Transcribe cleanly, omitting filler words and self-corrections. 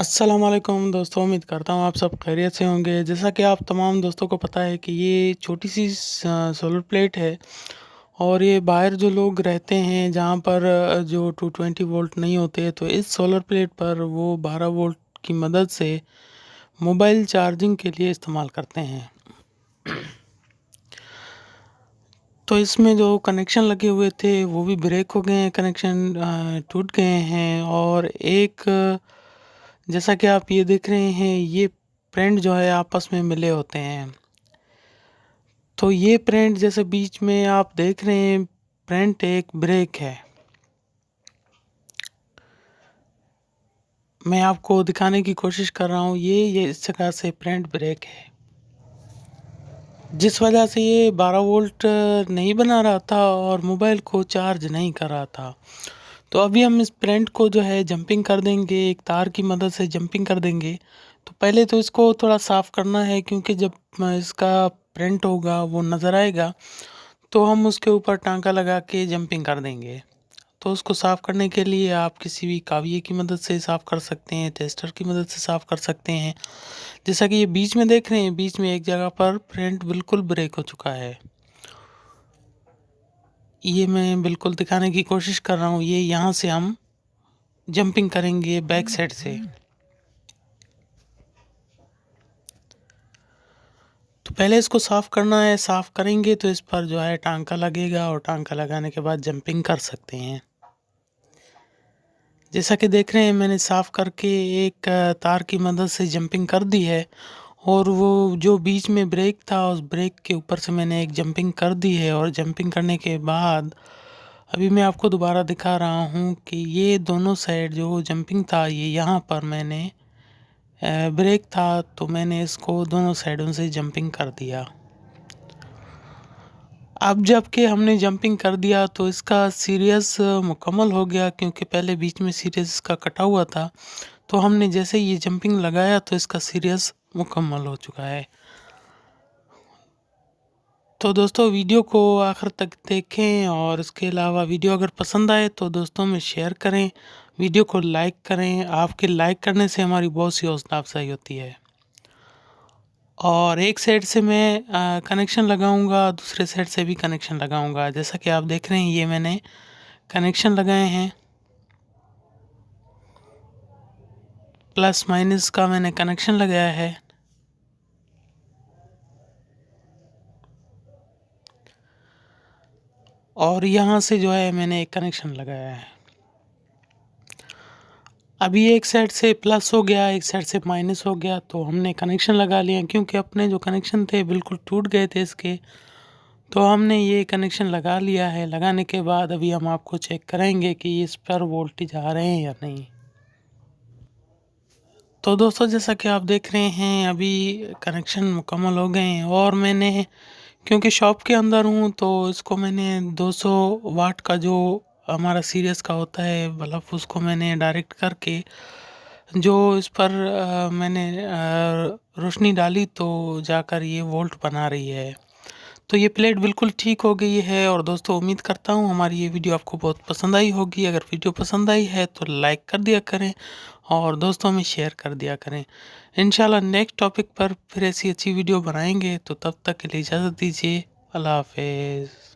अस्सलाम वालेकुम दोस्तों, उम्मीद करता हूँ आप सब खैरियत से होंगे। जैसा कि आप तमाम दोस्तों को पता है कि ये छोटी-सी सोलर प्लेट है और ये बाहर जो लोग रहते हैं जहाँ पर जो 220 वोल्ट नहीं होते, तो इस सोलर प्लेट पर वो 12 वोल्ट की मदद से मोबाइल चार्जिंग के लिए इस्तेमाल करते हैं। तो इसमें जो कनेक्शन लगे हुए थे वो भी ब्रेक हो गए हैं, कनेक्शन टूट गए हैं और एक जैसा कि आप ये देख रहे हैं, ये प्रिंट जो है आपस में मिले होते हैं। तो ये प्रिंट जैसे बीच में आप देख रहे हैं, प्रिंट एक ब्रेक है। मैं आपको दिखाने की कोशिश कर रहा हूँ, ये इस जगह से प्रिंट ब्रेक है। जिस वजह से ये 12 वोल्ट नहीं बना रहा था और मोबाइल को चार्ज नहीं कर रहा था। तो अभी हम इस प्रिंट को जो है जंपिंग कर देंगे, एक तार की मदद से जंपिंग कर देंगे। तो पहले तो इसको थोड़ा साफ़ करना है, क्योंकि जब इसका प्रिंट होगा वो नज़र आएगा, तो हम उसके ऊपर टांका लगा के जंपिंग कर देंगे। तो उसको साफ़ करने के लिए आप किसी भी काविये की मदद से साफ़ कर सकते हैं, टेस्टर की मदद से साफ़ कर सकते हैं। जैसा कि ये बीच में देख रहे हैं, बीच में एक जगह पर प्रिंट बिल्कुल ब्रेक हो चुका है। ये मैं बिल्कुल दिखाने की कोशिश कर रहा हूँ, ये यहाँ से हम जंपिंग करेंगे बैक साइड से। तो पहले इसको साफ़ करना है, साफ़ करेंगे तो इस पर जो है टांका लगेगा और टांका लगाने के बाद जंपिंग कर सकते हैं। जैसा कि देख रहे हैं, मैंने साफ़ करके एक तार की मदद से जंपिंग कर दी है और वो जो बीच में ब्रेक था, उस ब्रेक के ऊपर से मैंने एक जंपिंग कर दी है और जंपिंग करने के बाद अभी मैं आपको दोबारा दिखा रहा हूँ कि ये दोनों साइड जो जंपिंग था, ये यहाँ पर मैंने ब्रेक था, तो मैंने इसको दोनों साइडों से जंपिंग कर दिया। अब जबकि हमने जंपिंग कर दिया तो इसका सीरियस मुकम्मल हो गया, क्योंकि पहले बीच में सीरियस इसका कटा हुआ था। तो हमने जैसे ये जंपिंग लगाया तो इसका सीरियस मुकम्मल हो चुका है। तो दोस्तों, वीडियो को आखिर तक देखें और इसके अलावा वीडियो अगर पसंद आए तो दोस्तों में शेयर करें, वीडियो को लाइक करें। आपके लाइक करने से हमारी बहुत सी हौसला अफजाई होती है। और एक साइड से मैं कनेक्शन लगाऊंगा, दूसरे साइड से भी कनेक्शन लगाऊंगा। जैसा कि आप देख रहे हैं, ये मैंने कनेक्शन लगाए हैं, प्लस माइनस का मैंने कनेक्शन लगाया है। और यहाँ से जो है मैंने एक कनेक्शन लगाया है। अभी एक साइड से प्लस हो गया, एक साइड से माइनस हो गया, तो हमने कनेक्शन लगा लिया, क्योंकि अपने जो कनेक्शन थे बिल्कुल टूट गए थे इसके। तो हमने ये कनेक्शन लगा लिया है। लगाने के बाद अभी हम आपको चेक करेंगे कि इस पर वोल्टेज आ रहे हैं या नहीं। तो दोस्तों, जैसा कि आप देख रहे हैं, अभी कनेक्शन मुकम्मल हो गए हैं और मैंने, क्योंकि शॉप के अंदर हूँ, तो इसको मैंने 200 वाट का जो हमारा सीरीज का होता है बल्ब, उसको मैंने डायरेक्ट करके जो इस पर मैंने रोशनी डाली, तो जाकर ये वोल्ट बना रही है। तो ये प्लेट बिल्कुल ठीक हो गई है। और दोस्तों, उम्मीद करता हूँ हमारी ये वीडियो आपको बहुत पसंद आई होगी। अगर वीडियो पसंद आई है तो लाइक कर दिया करें और दोस्तों में शेयर कर दिया करें। इंशाल्लाह नेक्स्ट टॉपिक पर फिर ऐसी अच्छी वीडियो बनाएंगे। तो तब तक के लिए इजाज़त दीजिए। अल्लाह हाफ़िज़।